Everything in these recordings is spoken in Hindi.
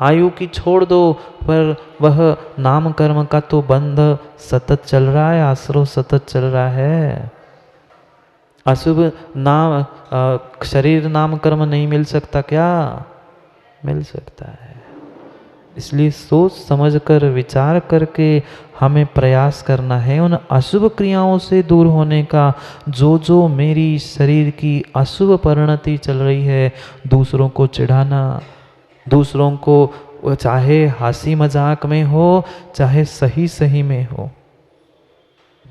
आयु की छोड़ दो, पर वह नाम कर्म का तो बंध सतत चल रहा है, आश्रव सतत चल रहा है। अशुभ नाम शरीर नाम कर्म नहीं मिल सकता क्या? मिल सकता है। इसलिए सोच समझकर विचार करके हमें प्रयास करना है उन अशुभ क्रियाओं से दूर होने का। जो मेरी शरीर की अशुभ परिणति चल रही है, दूसरों को चिढ़ाना, दूसरों को चाहे हंसी मजाक में हो चाहे सही सही में हो,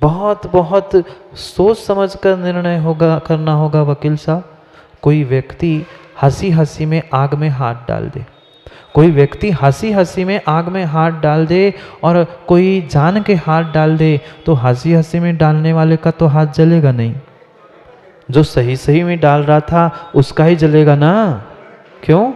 बहुत बहुत सोच समझकर निर्णय करना होगा वकील साहब। कोई व्यक्ति हंसी हंसी में आग में हाथ डाल दे, कोई व्यक्ति हंसी हंसी में आग में हाथ डाल दे और कोई जान के हाथ डाल दे, तो हंसी हंसी में डालने वाले का तो हाथ जलेगा नहीं, जो सही सही में डाल रहा था उसका ही जलेगा ना। क्यों?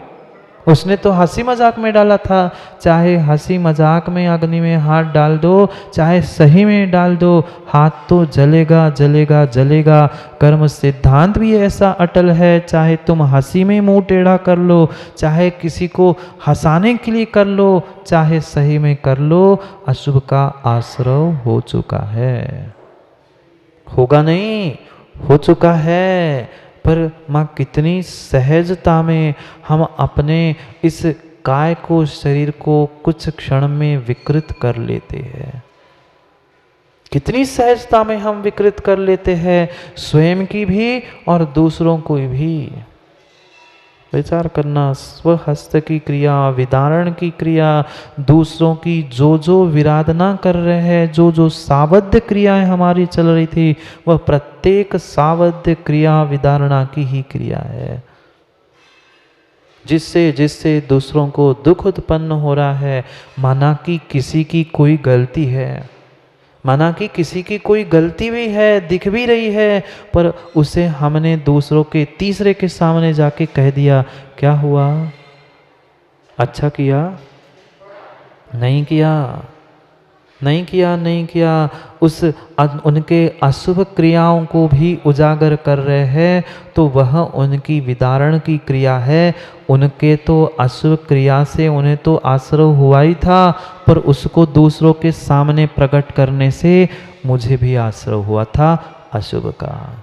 उसने तो हंसी मजाक में डाला था। चाहे हंसी मजाक में अग्नि में हाथ डाल दो, चाहे सही में डाल दो, हाथ तो जलेगा जलेगा जलेगा। कर्म सिद्धांत भी ऐसा अटल है, चाहे तुम हंसी में मुंह टेढ़ा कर लो, चाहे किसी को हंसाने के लिए कर लो, चाहे सही में कर लो, अशुभ का आश्रव हो चुका है। होगा नहीं, हो चुका है। पर माँ कितनी सहजता में हम अपने इस काय को, शरीर को कुछ क्षण में विकृत कर लेते हैं। कितनी सहजता में हम विकृत कर लेते हैं, स्वयं की भी और दूसरों को भी। विचार करना, स्वहस्त की क्रिया, विदारण की क्रिया, दूसरों की जो विराधना कर रहे हैं, जो सावध्य क्रियाएं हमारी चल रही थी, वह प्रत्येक सावध्य क्रिया विदारणा की ही क्रिया है। जिससे दूसरों को दुख उत्पन्न हो रहा है, माना कि किसी की कोई गलती है, माना कि किसी की कोई गलती भी है, दिख भी रही है, पर उसे हमने दूसरों के, तीसरे के सामने जाके कह दिया, क्या हुआ? अच्छा किया? नहीं किया, नहीं किया, नहीं किया। उनके अशुभ क्रियाओं को भी उजागर कर रहे हैं, तो वह उनकी विदारण की क्रिया है। उनके तो अशुभ क्रिया से उन्हें तो आश्रव हुआ ही था, पर उसको दूसरों के सामने प्रकट करने से मुझे भी आश्रव हुआ था अशुभ का।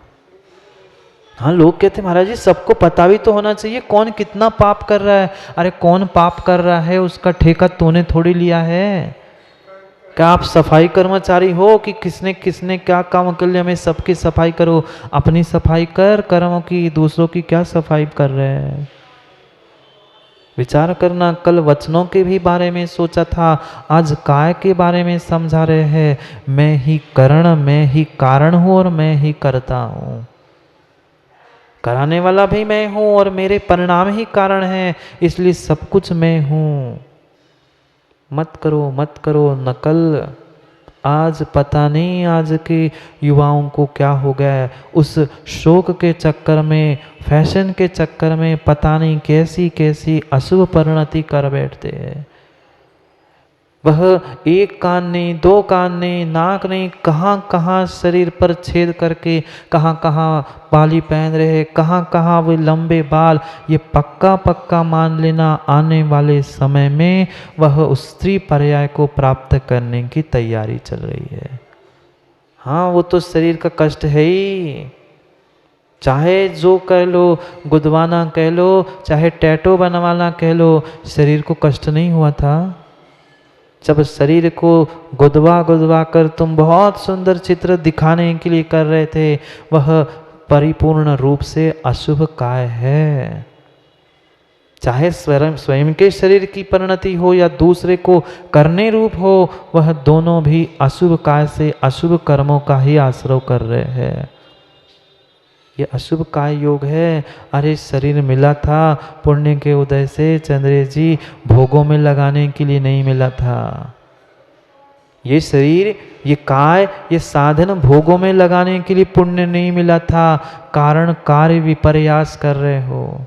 हाँ, लोग कहते महाराज जी सबको पता भी तो होना चाहिए कौन कितना पाप कर रहा है। अरे कौन पाप कर रहा है उसका ठेका तूने थोड़ी लिया है। क्या आप सफाई कर्मचारी हो कि किसने किसने क्या काम कर लिया, हमें सबकी सफाई करो? अपनी सफाई कर कर्मों की, दूसरों की क्या सफाई कर रहे हैं? विचार करना। कल वचनों के भी बारे में सोचा था, आज काय के बारे में समझा रहे हैं। मैं ही कारण, मैं ही कारण हूँ और मैं ही करता हूँ। कराने वाला भी मैं हूँ और मेरे परिणाम ही कारण है, इसलिए सब कुछ मैं हूँ। मत करो, मत करो नकल। आज पता नहीं आज के युवाओं को क्या हो गया है, उस शोक के चक्कर में, फैशन के चक्कर में पता नहीं कैसी कैसी अशुभ परिणति कर बैठते हैं। वह एक कान नहीं, दो कान नहीं, नाक नहीं, कहाँ कहाँ शरीर पर छेद करके, कहाँ कहाँ बाली पहन रहे, कहाँ कहाँ वे लंबे बाल। ये पक्का पक्का मान लेना, आने वाले समय में वह उस स्त्री पर्याय को प्राप्त करने की तैयारी चल रही है। हाँ, वो तो शरीर का कष्ट है ही। चाहे जो कह लो, गुदवाना कह लो, चाहे टैटू बनवाना कह लो, शरीर को कष्ट नहीं हुआ था? जब शरीर को गुदवा गुदवा कर तुम बहुत सुंदर चित्र दिखाने के लिए कर रहे थे, वह परिपूर्ण रूप से अशुभ काय है। चाहे स्वयं के शरीर की परिणति हो या दूसरे को करने रूप हो, वह दोनों भी अशुभ काय से, अशुभ कर्मों का ही आश्रव कर रहे हैं। ये अशुभ काय योग है। अरे शरीर मिला था पुण्य के उदय से चंद्रेश जी, भोगों में लगाने के लिए नहीं मिला था। ये शरीर, ये काय, ये साधन भोगों में लगाने के लिए पुण्य नहीं मिला था। कारण कार्य विपर्यास कर रहे हो।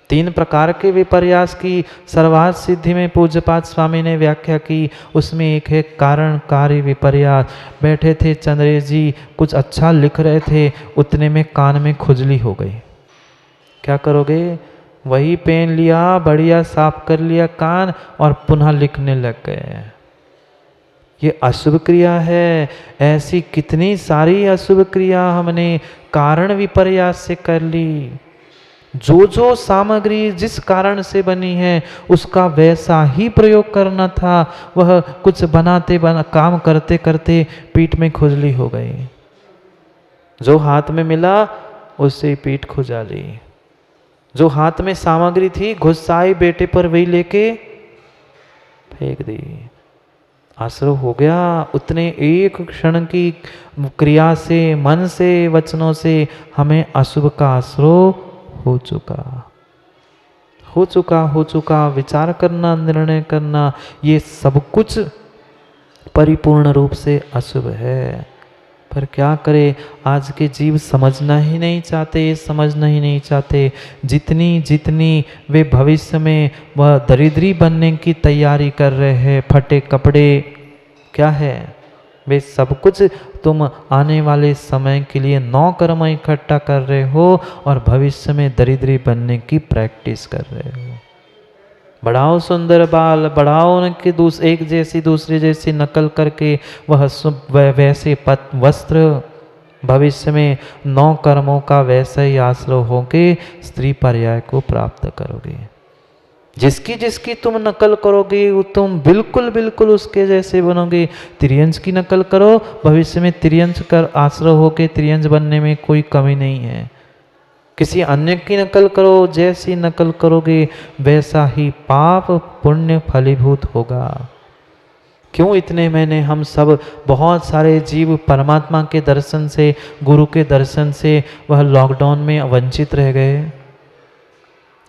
3 प्रकार के विपर्यास की सर्वार्थ सिद्धि में पूज्यपाद स्वामी ने व्याख्या की। उसमें एक है कारण कार्य विपर्यास। बैठे थे चंद्रेश जी, कुछ अच्छा लिख रहे थे, उतने में कान में खुजली हो गई। क्या करोगे? वही पेन लिया, बढ़िया साफ कर लिया कान और पुनः लिखने लग गए। ये अशुभ क्रिया है। ऐसी कितनी सारी अशुभ क्रिया हमने कारण विपर्यास से कर ली। जो जो सामग्री जिस कारण से बनी है उसका वैसा ही प्रयोग करना था, वह कुछ काम करते करते पीठ में खुजली हो गई। जो हाथ में मिला उससे पीठ खुजा ली। जो हाथ में सामग्री थी घुसाई बेटे पर, वही लेके फेंक दी। आश्रव हो गया। उतने एक क्षण की क्रिया से, मन से, वचनों से हमें अशुभ का आश्रव हो चुका। विचार करना, निर्णय करना, ये सब कुछ परिपूर्ण रूप से अशुभ है। पर क्या करे, आज के जीव समझना ही नहीं चाहते। जितनी वे भविष्य में वह दरिद्री बनने की तैयारी कर रहे हैं, फटे कपड़े क्या है, वे सब कुछ तुम आने वाले समय के लिए 9 कर्म इकट्ठा कर रहे हो और भविष्य में दरिद्री बनने की प्रैक्टिस कर रहे हो। बढ़ाओ सुंदर बाल, बढ़ाओ उनके एक जैसी दूसरी जैसी नकल करके वैसे वस्त्र, भविष्य में 9 कर्मों का वैसा ही आश्रय होके स्त्री पर्याय को प्राप्त करोगे। जिसकी तुम नकल करोगे वो तुम बिल्कुल उसके जैसे बनोगे। त्रियंश की नकल करो, भविष्य में त्रियंश कर आश्रय होके त्रियंश बनने में कोई कमी नहीं है। किसी अन्य की नकल करो, जैसी नकल करोगे वैसा ही पाप पुण्य फलीभूत होगा। क्यों इतने महीने हम सब बहुत सारे जीव परमात्मा के दर्शन से, गुरु के दर्शन से वह लॉकडाउन में वंचित रह गए?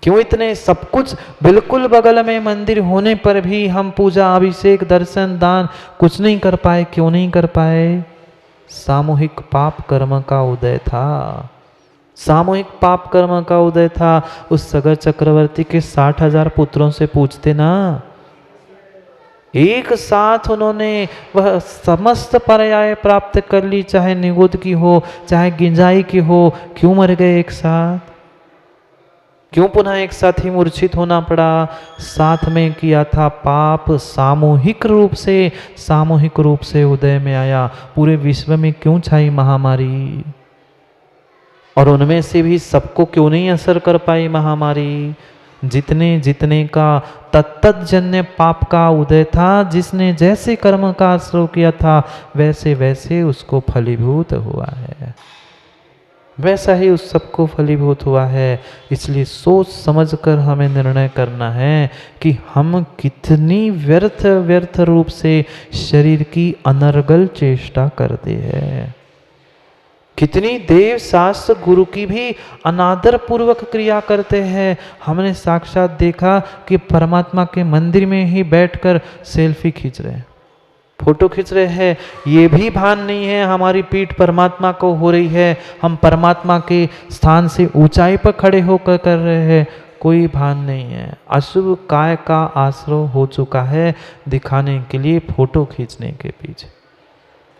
क्यों इतने सब कुछ बिल्कुल बगल में मंदिर होने पर भी हम पूजा, अभिषेक, दर्शन, दान कुछ नहीं कर पाए? क्यों नहीं कर पाए? सामूहिक पाप कर्म का उदय था। उस सगर चक्रवर्ती के 60,000 पुत्रों से पूछते ना, एक साथ उन्होंने वह समस्त पर्याय प्राप्त कर ली, चाहे निगुद की हो, चाहे गिंजाई की हो। क्यों मर गए एक साथ? क्यों पुनः एक साथ ही मूर्छित होना पड़ा? साथ में किया था पाप, सामूहिक रूप से उदय में आया। पूरे विश्व में क्यों छाई महामारी? और उनमें से भी सबको क्यों नहीं असर कर पाई महामारी? जितने का तत्तजन्य पाप का उदय था, जिसने जैसे कर्म का आश्रय किया था वैसे उसको फलीभूत हुआ है, वैसा ही उस सबको फलीभूत हुआ है। इसलिए सोच समझकर हमें निर्णय करना है कि हम कितनी व्यर्थ रूप से शरीर की अनर्गल चेष्टा करते हैं, कितनी देव शास्त्र गुरु की भी अनादर पूर्वक क्रिया करते हैं। हमने साक्षात देखा कि परमात्मा के मंदिर में ही बैठकर सेल्फी खींच रहे हैं, फोटो खींच रहे हैं। ये भी भान नहीं है हमारी पीठ परमात्मा को हो रही है, हम परमात्मा के स्थान से ऊंचाई पर खड़े होकर कर रहे हैं, कोई भान नहीं है। अशुभ काय का आश्रय हो चुका है दिखाने के लिए, फोटो खींचने के पीछे।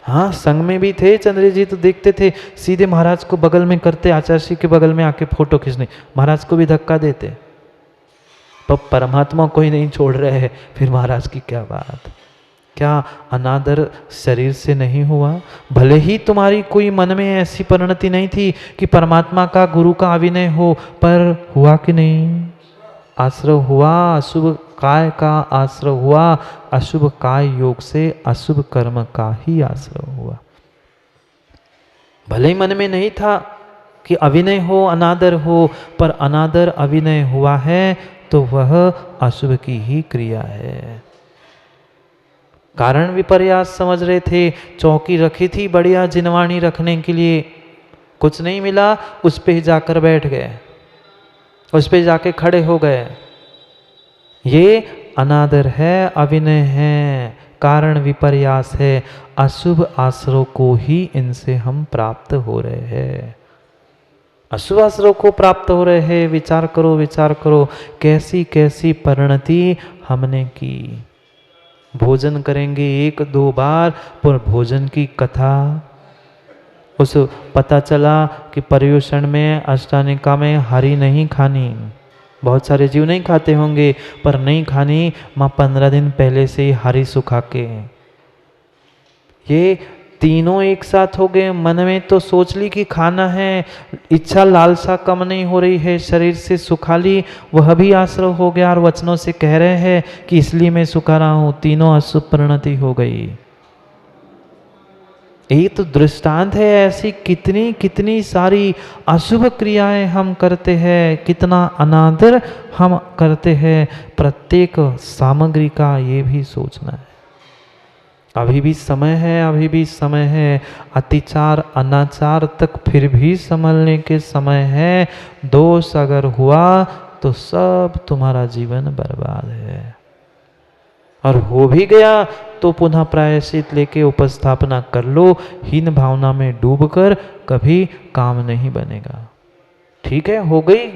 हाँ, संग में भी थे चंद्र जी, तो देखते थे सीधे महाराज को बगल में करते, आचार्य के बगल में आके फोटो खींचने, महाराज को भी धक्का देते। पर परमात्मा को ही नहीं छोड़ रहे हैं, फिर महाराज की क्या बात? क्या अनादर शरीर से नहीं हुआ? भले ही तुम्हारी कोई मन में ऐसी परिणति नहीं थी कि परमात्मा का, गुरु का अभिनय हो, पर हुआ कि नहीं? आश्रय हुआ, अशुभ काय का आश्रय हुआ। अशुभ काय योग से अशुभ कर्म का ही आश्रय हुआ। भले ही मन में नहीं था कि अभिनय हो, अनादर हो, पर अनादर अभिनय हुआ है तो वह अशुभ की ही क्रिया है। कारण विपर्यास समझ रहे थे, चौकी रखी थी बढ़िया जिनवाणी रखने के लिए, कुछ नहीं मिला, उस पे ही जाकर बैठ गए, उस पे जाके खड़े हो गए। ये अनादर है, अभिनय है, कारण विपर्यास है। अशुभ आश्रय को ही इनसे हम प्राप्त हो रहे हैं, अशुभ आश्रय को प्राप्त हो रहे हैं। विचार करो कैसी कैसी परिणति हमने की। भोजन करेंगे 1-2 बार, पर भोजन की कथा, उस पता चला कि पर्युषण में, अष्टानिका में हरी नहीं खानी, बहुत सारे जीव नहीं खाते होंगे, पर नहीं खानी माँ 15 दिन पहले से ही हरी सुखा के। ये तीनों एक साथ हो गए। मन में तो सोच ली कि खाना है, इच्छा लालसा कम नहीं हो रही है, शरीर से सुखा ली, वह भी आश्रव हो गया, और वचनों से कह रहे हैं कि इसलिए मैं सुखा रहा हूं, तीनों अशुभ परिणति हो गई। यही तो दृष्टांत है। ऐसी कितनी कितनी सारी अशुभ क्रियाएं हम करते हैं, कितना अनादर हम करते हैं। प्रत्येक सामग्री का ये भी सोचना है। अभी भी समय है, अभी भी समय है। अतिचार अनाचार तक फिर भी संभलने के समय है। दोष अगर हुआ तो सब तुम्हारा जीवन बर्बाद है, और हो भी गया तो पुनः प्रायश्चित लेके उपस्थापना कर लो। हीन भावना में डूबकर कभी काम नहीं बनेगा। ठीक है, हो गई।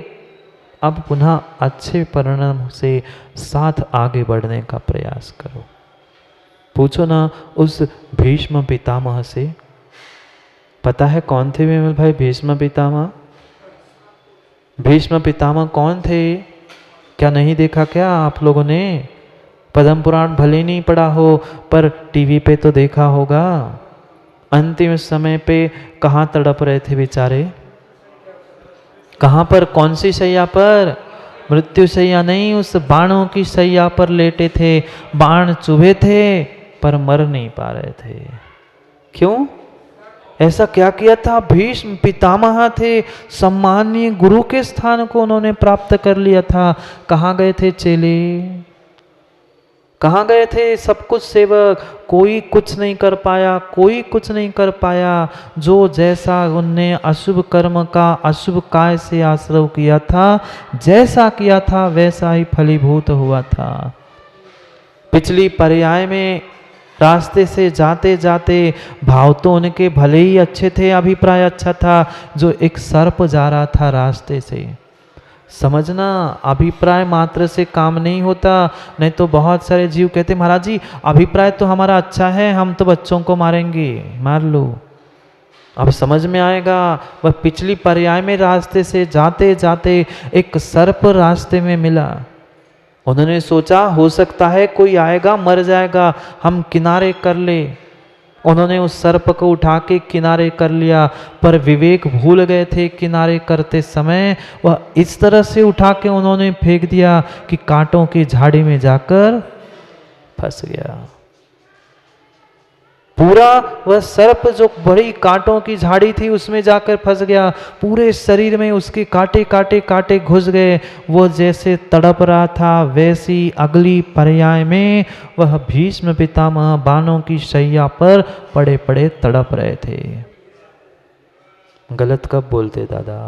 अब पुनः अच्छे परिणाम से साथ आगे बढ़ने का प्रयास करो। पूछो ना उस भीष्म पितामह से, पता है कौन थे विमल भाई भीष्म पितामह? भीष्म पितामह कौन थे? क्या नहीं देखा क्या आप लोगों ने? पद्म पुराण भले नहीं पढ़ा हो, पर टीवी पे तो देखा होगा। अंतिम समय पे कहाँ तड़प रहे थे बेचारे? कहाँ पर, कौन सी शैया पर? मृत्यु शैया नहीं, उस बाणों की शैया पर लेटे थे। बाण चुभे थे पर मर नहीं पा रहे थे। क्यों? ऐसा क्या किया था? भीष्म पितामह थे, सम्माननीय गुरु के स्थान को उन्होंने प्राप्त कर लिया था। कहाँ गए थे चेले? कहाँ गए थे सब कुछ सेवक? कोई कुछ नहीं कर पाया, कोई कुछ नहीं कर पाया। जो जैसा उनने अशुभ कर्म का अशुभ काय से आश्रव किया था, जैसा किया था वैसा ही फलीभूत हुआ था। पिछली पर्याय में रास्ते से जाते जाते भाव तो उनके भले ही अच्छे थे, अभिप्राय अच्छा था। जो एक सर्प जा रहा था रास्ते से, समझना अभिप्राय मात्र से काम नहीं होता। नहीं तो बहुत सारे जीव कहते महाराज जी अभिप्राय तो हमारा अच्छा है, हम तो बच्चों को मारेंगे। मार लो, अब समझ में आएगा। वह पिछली पर्याय में रास्ते से जाते जाते एक सर्प रास्ते में मिला। उन्होंने सोचा हो सकता है कोई आएगा मर जाएगा, हम किनारे कर ले। उन्होंने उस सर्प को उठा के किनारे कर लिया, पर विवेक भूल गए थे किनारे करते समय। वह इस तरह से उठा के उन्होंने फेंक दिया कि कांटों की झाड़ी में जाकर फंस गया। पूरा वह सर्प जो बड़ी कांटों की झाड़ी थी उसमें जाकर फंस गया। पूरे शरीर में उसके कांटे कांटे कांटे घुस गए। वो जैसे तड़प रहा था वैसी अगली पर्याय में वह भीष्म पितामह बाणों की शैया पर पड़े पड़े तड़प रहे थे। गलत कब बोलते दादा?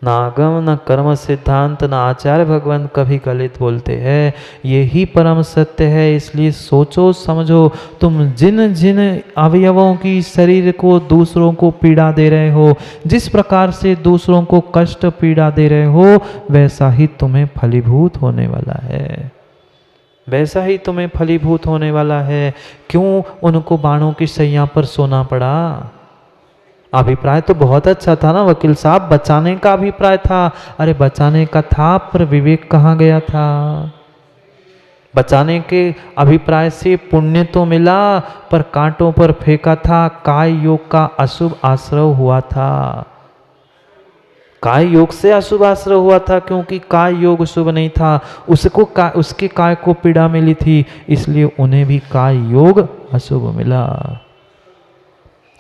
ना आगम न कर्म सिद्धांत न आचार्य भगवान कभी गलत बोलते हैं। यही परम सत्य है। इसलिए सोचो समझो, तुम जिन जिन अवयवों की शरीर को दूसरों को पीड़ा दे रहे हो, जिस प्रकार से दूसरों को कष्ट पीड़ा दे रहे हो, वैसा ही तुम्हें फलीभूत होने वाला है। वैसा ही तुम्हें फलीभूत होने वाला है। क्यों उनको बाणों की शैया पर सोना पड़ा? अभिप्राय तो बहुत अच्छा था ना वकील साहब, बचाने का अभिप्राय था। अरे बचाने का था, पर विवेक कहाँ गया था? बचाने के अभिप्राय से पुण्य तो मिला, पर कांटों पर फेंका था। काय योग का अशुभ आश्रव हुआ था। काय योग से अशुभ आश्रय हुआ था, क्योंकि काय योग शुभ नहीं था। उसके काय को पीड़ा मिली थी, इसलिए उन्हें भी काय योग अशुभ मिला।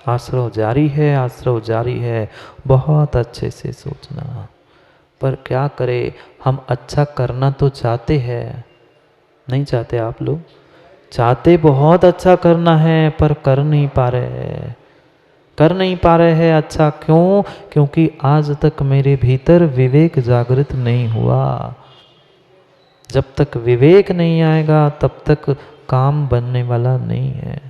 आश्रव जारी है, आश्रव जारी है। बहुत अच्छे से सोचना। पर क्या करें, हम अच्छा करना तो चाहते हैं, नहीं चाहते आप लोग? चाहते बहुत अच्छा करना है, पर कर नहीं पा रहे हैं। कर नहीं पा रहे हैं अच्छा। क्यों? क्योंकि आज तक मेरे भीतर विवेक जागृत नहीं हुआ। जब तक विवेक नहीं आएगा तब तक काम बनने वाला नहीं है।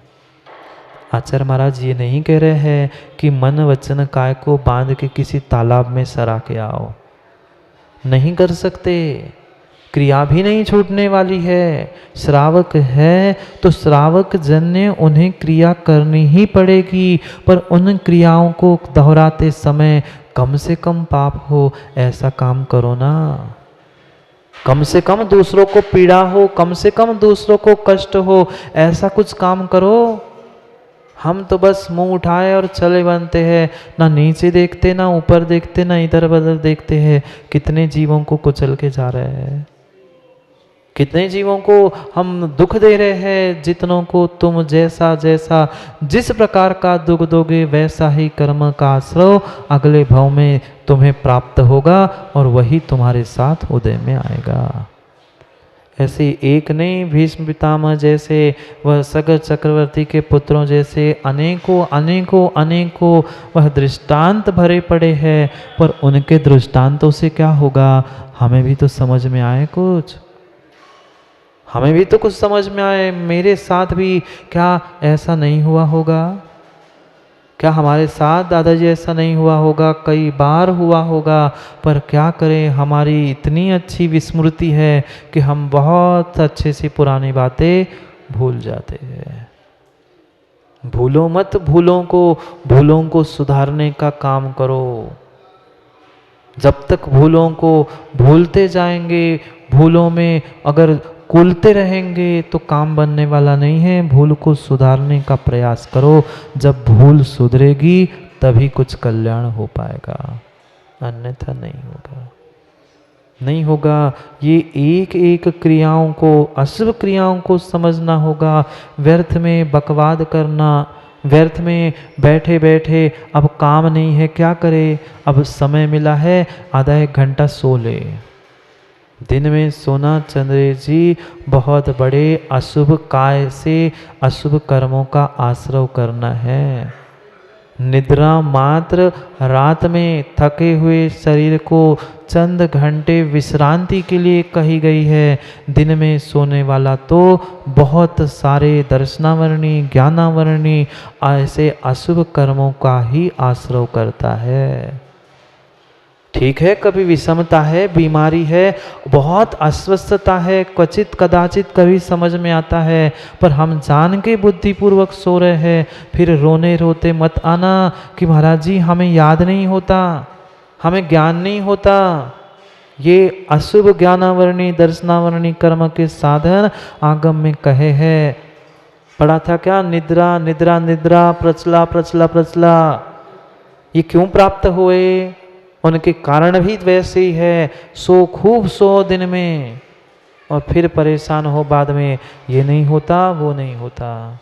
आचार्य महाराज ये नहीं कह रहे हैं कि मन वचन काय को बांध के किसी तालाब में सरा के आओ। नहीं कर सकते। क्रिया भी नहीं छूटने वाली है। श्रावक है तो श्रावक जन्य उन्हें क्रिया करनी ही पड़ेगी, पर उन क्रियाओं को दोहराते समय कम से कम पाप हो ऐसा काम करो ना। कम से कम दूसरों को पीड़ा हो, कम से कम दूसरों को कष्ट हो, ऐसा कुछ काम करो। हम तो बस मुंह उठाए और चले बनते हैं, ना नीचे देखते, ना ऊपर देखते, ना इधर उधर देखते हैं। कितने जीवों को कुचल के जा रहे हैं, कितने जीवों को हम दुख दे रहे हैं। जितनों को तुम जैसा जैसा जिस प्रकार का दुख दोगे वैसा ही कर्म का आश्रय अगले भाव में तुम्हें प्राप्त होगा और वही तुम्हारे साथ उदय में आएगा। ऐसे एक नहीं, भीष्म पितामह जैसे, वह सगर चक्रवर्ती के पुत्रों जैसे अनेकों अनेकों अनेकों वह दृष्टांत भरे पड़े हैं। पर उनके दृष्टांतों से क्या होगा, हमें भी तो समझ में आए कुछ, हमें भी तो कुछ समझ में आए। मेरे साथ भी क्या ऐसा नहीं हुआ होगा? क्या हमारे साथ दादाजी ऐसा नहीं हुआ होगा? कई बार हुआ होगा। पर क्या करें, हमारी इतनी अच्छी विस्मृति है कि हम बहुत अच्छे से पुरानी बातें भूल जाते हैं। भूलो मत भूलों को सुधारने का काम करो। जब तक भूलों को भूलते जाएंगे, भूलों में अगर कुलते रहेंगे तो काम बनने वाला नहीं है। भूल को सुधारने का प्रयास करो। जब भूल सुधरेगी तभी कुछ कल्याण हो पाएगा, अन्यथा नहीं होगा, नहीं होगा। ये एक एक क्रियाओं को, अशुभ क्रियाओं को समझना होगा। व्यर्थ में बकवाद करना, व्यर्थ में बैठे बैठे अब काम नहीं है क्या करे, अब समय मिला है आधा एक घंटा सो ले। दिन में सोना चंद्र जी बहुत बड़े अशुभ काय से अशुभ कर्मों का आश्रय करना है। निद्रा मात्र रात में थके हुए शरीर को चंद घंटे विश्रांति के लिए कही गई है। दिन में सोने वाला तो बहुत सारे दर्शनावरणी ज्ञानावरणी ऐसे अशुभ कर्मों का ही आश्रय करता है। ठीक है, कभी विषमता है, बीमारी है, बहुत अस्वस्थता है, क्वचित कदाचित कभी समझ में आता है, पर हम जान के बुद्धिपूर्वक सो रहे हैं। फिर रोने रोते मत आना कि महाराज जी हमें याद नहीं होता, हमें ज्ञान नहीं होता। ये अशुभ ज्ञानावरणी दर्शनावरणी कर्म के साधन आगम में कहे हैं। पढ़ा था क्या, निद्रा निद्रा निद्रा प्रचला प्रचला प्रचला। ये क्यों प्राप्त हुए? उनके कारण भी वैसे ही है। सो खूब सो दिन में और फिर परेशान हो बाद में, ये नहीं होता वो नहीं होता।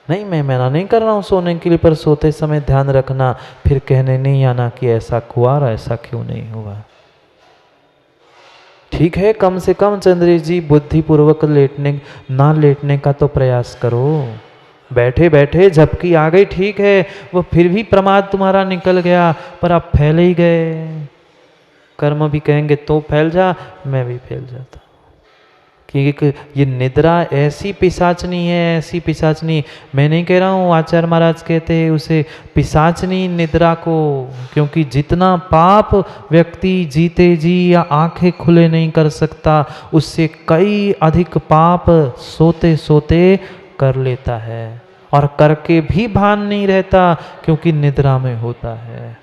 नहीं, मैं मना नहीं कर रहा हूँ सोने के लिए, पर सोते समय ध्यान रखना, फिर कहने नहीं आना कि ऐसा हुआ और ऐसा क्यों नहीं हुआ। ठीक है, कम से कम चंद्र जी बुद्धिपूर्वक लेटने का तो प्रयास करो। बैठे बैठे झपकी आ गई, ठीक है, वो फिर भी प्रमाद तुम्हारा निकल गया, पर आप फैल ही गए। कर्म भी कहेंगे तो फैल जा, मैं भी फैल जाता। क्योंकि ये निद्रा ऐसी पिशाचनी है, ऐसी पिशाचनी। मैं नहीं कह रहा हूँ, आचार्य महाराज कहते हैं उसे पिशाचनी निद्रा को, क्योंकि जितना पाप व्यक्ति जीते जी या आंखें खुले नहीं कर सकता, उससे कई अधिक पाप सोते सोते कर लेता है, और करके भी भान नहीं रहता क्योंकि निद्रा में होता है।